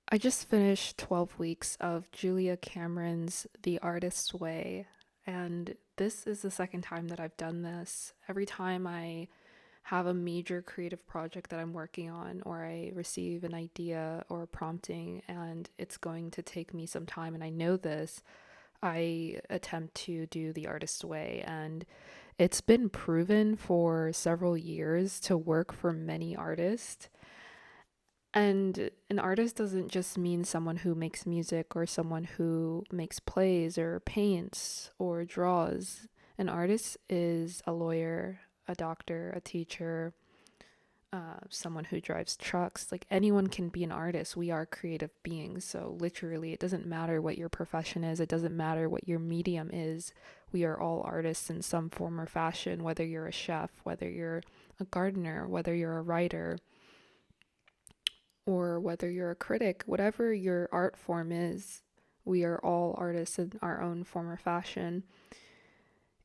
I just finished 12 weeks of Julia Cameron's The Artist's Way, and this is the second time that I've done this. Every time I have a major creative project that I'm working on, or I receive an idea or a prompting, and it's going to take me some time, and I know this, I attempt to do The Artist's Way. And it's been proven for several years to work for many artists. And an artist doesn't just mean someone who makes music or someone who makes plays or paints or draws. An artist is a lawyer, a doctor, a teacher, someone who drives trucks. Like anyone can be an artist. We are creative beings. So, literally, it doesn't matter what your profession is, it doesn't matter what your medium is. We are all artists in some form or fashion, whether you're a chef, whether you're a gardener, whether you're a writer, or whether you're a critic, whatever your art form is, we are all artists in our own form or fashion.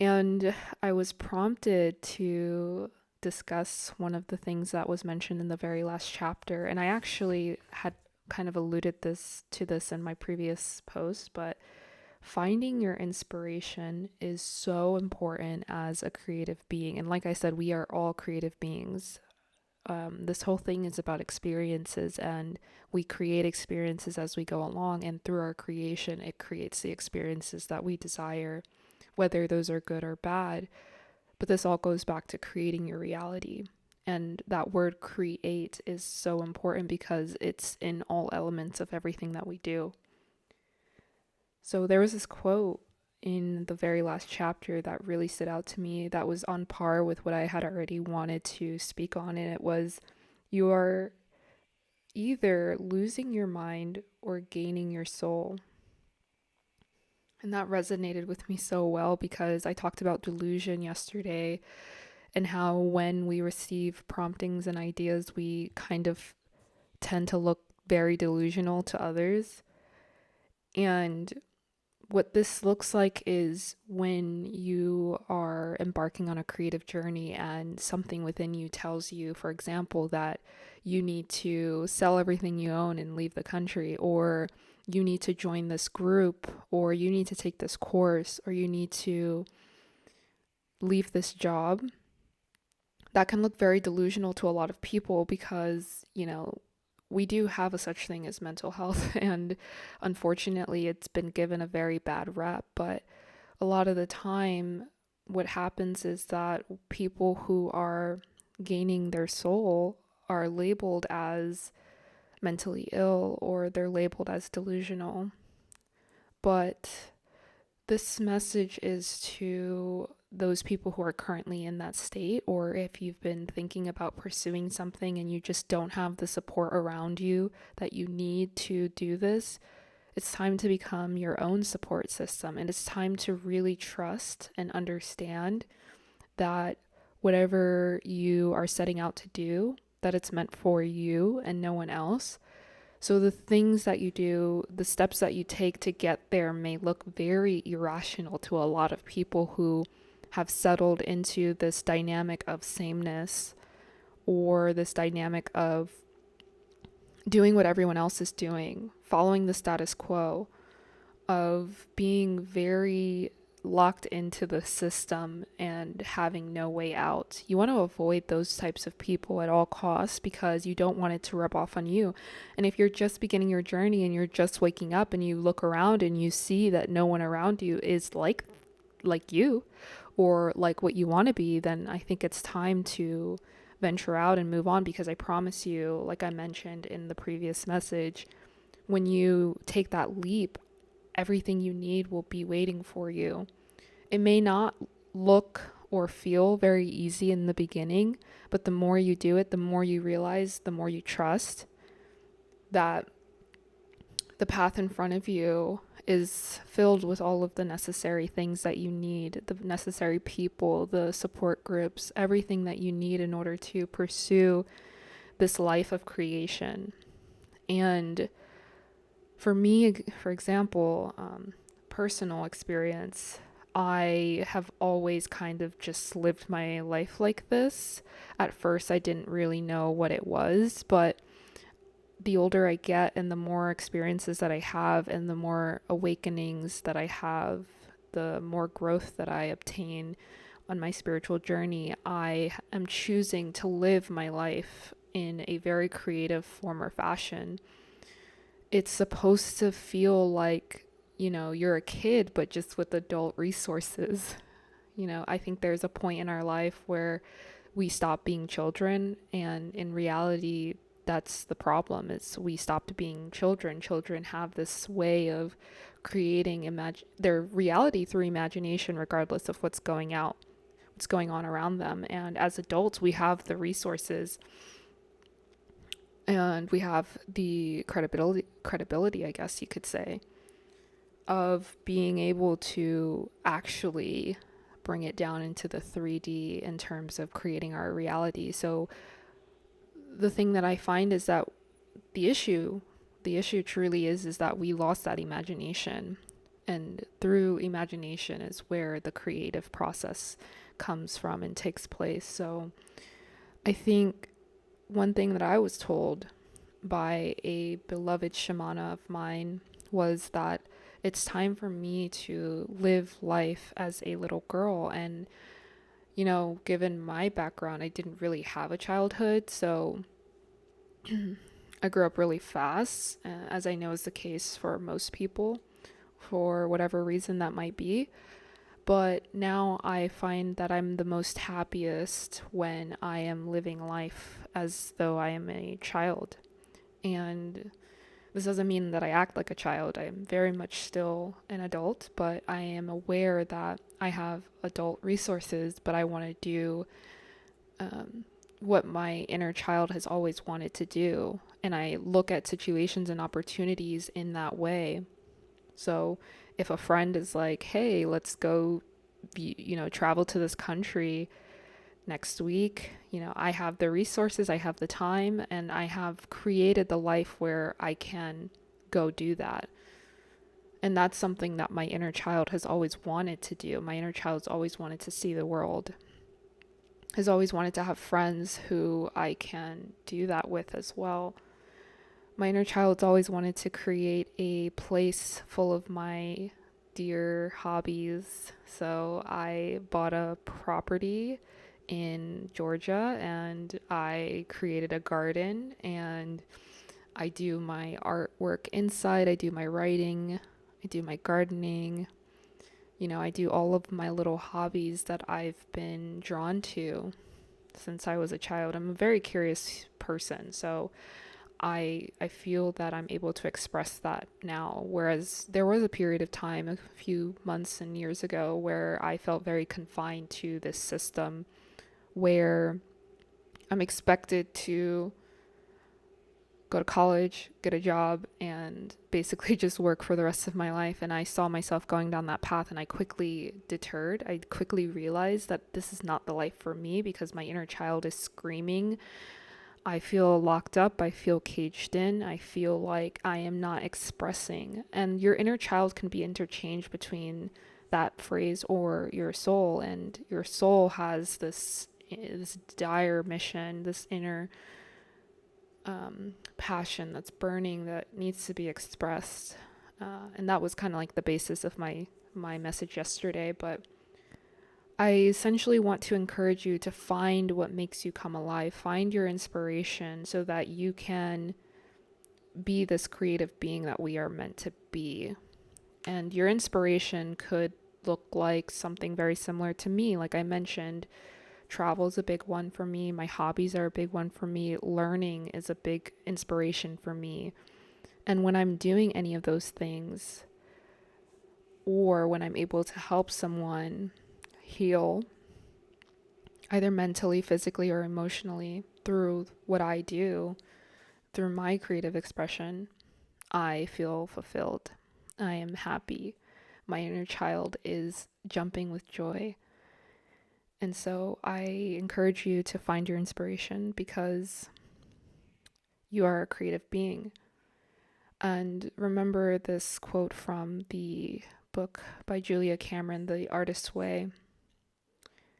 And I was prompted to discuss one of the things that was mentioned in the very last chapter. And I actually had kind of alluded this in my previous post, but finding your inspiration is so important as a creative being. And like I said, we are all creative beings. This whole thing is about experiences, and we create experiences as we go along, and through our creation it creates the experiences that we desire, whether those are good or bad. But this all goes back to creating your reality, and that word create is so important because it's in all elements of everything that we do. So there was this quote in the very last chapter that really stood out to me, that was on par with what I had already wanted to speak on. And it was, you are either losing your mind or gaining your soul. And that resonated with me so well because I talked about delusion yesterday, and how when we receive promptings and ideas, we kind of tend to look very delusional to others. And what this looks like is when you are embarking on a creative journey and something within you tells you, for example, that you need to sell everything you own and leave the country, or you need to join this group, or you need to take this course, or you need to leave this job. That can look very delusional to a lot of people because, we do have a such thing as mental health, and unfortunately it's been given a very bad rep. But a lot of the time what happens is that people who are gaining their soul are labeled as mentally ill, or they're labeled as delusional. But this message is to those people who are currently in that state, or if you've been thinking about pursuing something and you just don't have the support around you that you need to do this. It's time to become your own support system, and it's time to really trust and understand that whatever you are setting out to do, that it's meant for you and no one else. So the things that you do, the steps that you take to get there may look very irrational to a lot of people who have settled into this dynamic of sameness, or this dynamic of doing what everyone else is doing, following the status quo, of being very locked into the system and having no way out. You want to avoid those types of people at all costs because you don't want it to rub off on you. And if you're just beginning your journey and you're just waking up and you look around and you see that no one around you is like you, or like what you want to be, then I think it's time to venture out and move on, because I promise you, like I mentioned in the previous message, when you take that leap, everything you need will be waiting for you. It may not look or feel very easy in the beginning, but the more you do it, the more you realize, the more you trust that the path in front of you is filled with all of the necessary things that you need, the necessary people, the support groups, everything that you need in order to pursue this life of creation. And for me, for example, personal experience, I have always kind of just lived my life like this. At first, I didn't really know what it was, but the older I get and the more experiences that I have and the more awakenings that I have, the more growth that I obtain on my spiritual journey, I am choosing to live my life in a very creative form or fashion. It's supposed to feel like, you're a kid, but just with adult resources. I think there's a point in our life where we stop being children, and in reality, that's the problem. Is we stopped being children. Children have this way of creating their reality through imagination, regardless of what's going on around them. And as adults, we have the resources and we have the credibility, I guess you could say, of being able to actually bring it down into the 3D in terms of creating our reality. So the thing that I find is that the issue truly is that we lost that imagination. And through imagination is where the creative process comes from and takes place. So I think one thing that I was told by a beloved shamana of mine was that it's time for me to live life as a little girl. And, given my background, I didn't really have a childhood. So I grew up really fast, as I know is the case for most people, for whatever reason that might be. But now I find that I'm the most happiest when I am living life as though I am a child. And this doesn't mean that I act like a child. I am very much still an adult, but I am aware that I have adult resources, but I want to do what my inner child has always wanted to do. And I look at situations and opportunities in that way. So if a friend is like, hey, let's go, travel to this country next week, I have the resources, I have the time, and I have created the life where I can go do that. And that's something that my inner child has always wanted to do. My inner child's always wanted to see the world, has always wanted to have friends who I can do that with as well. My inner child's always wanted to create a place full of my dear hobbies. So I bought a property in Georgia and I created a garden, and I do my artwork inside, I do my writing, I do my gardening. I do all of my little hobbies that I've been drawn to since I was a child. I'm a very curious person, so I feel that I'm able to express that now, whereas there was a period of time a few months and years ago where I felt very confined to this system where I'm expected to go to college, get a job, and basically just work for the rest of my life. And I saw myself going down that path, and I quickly deterred. I quickly realized that this is not the life for me because my inner child is screaming. I feel locked up. I feel caged in. I feel like I am not expressing. And your inner child can be interchanged between that phrase or your soul. And your soul has this dire mission, this inner passion that's burning that needs to be expressed. And that was kind of like the basis of my message yesterday. But I essentially want to encourage you to find what makes you come alive, find your inspiration so that you can be this creative being that we are meant to be. And your inspiration could look like something very similar to me. Like I mentioned, travel is a big one for me. My hobbies are a big one for me. Learning is a big inspiration for me. And when I'm doing any of those things, or when I'm able to help someone heal, either mentally, physically, or emotionally, through what I do, through my creative expression, I feel fulfilled. I am happy. My inner child is jumping with joy. And so I encourage you to find your inspiration because you are a creative being. And remember this quote from the book by Julia Cameron, The Artist's Way.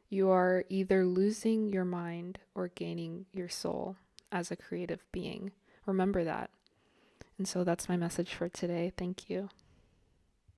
You are either losing your mind or gaining your soul as a creative being. Remember that. And so that's my message for today. Thank you.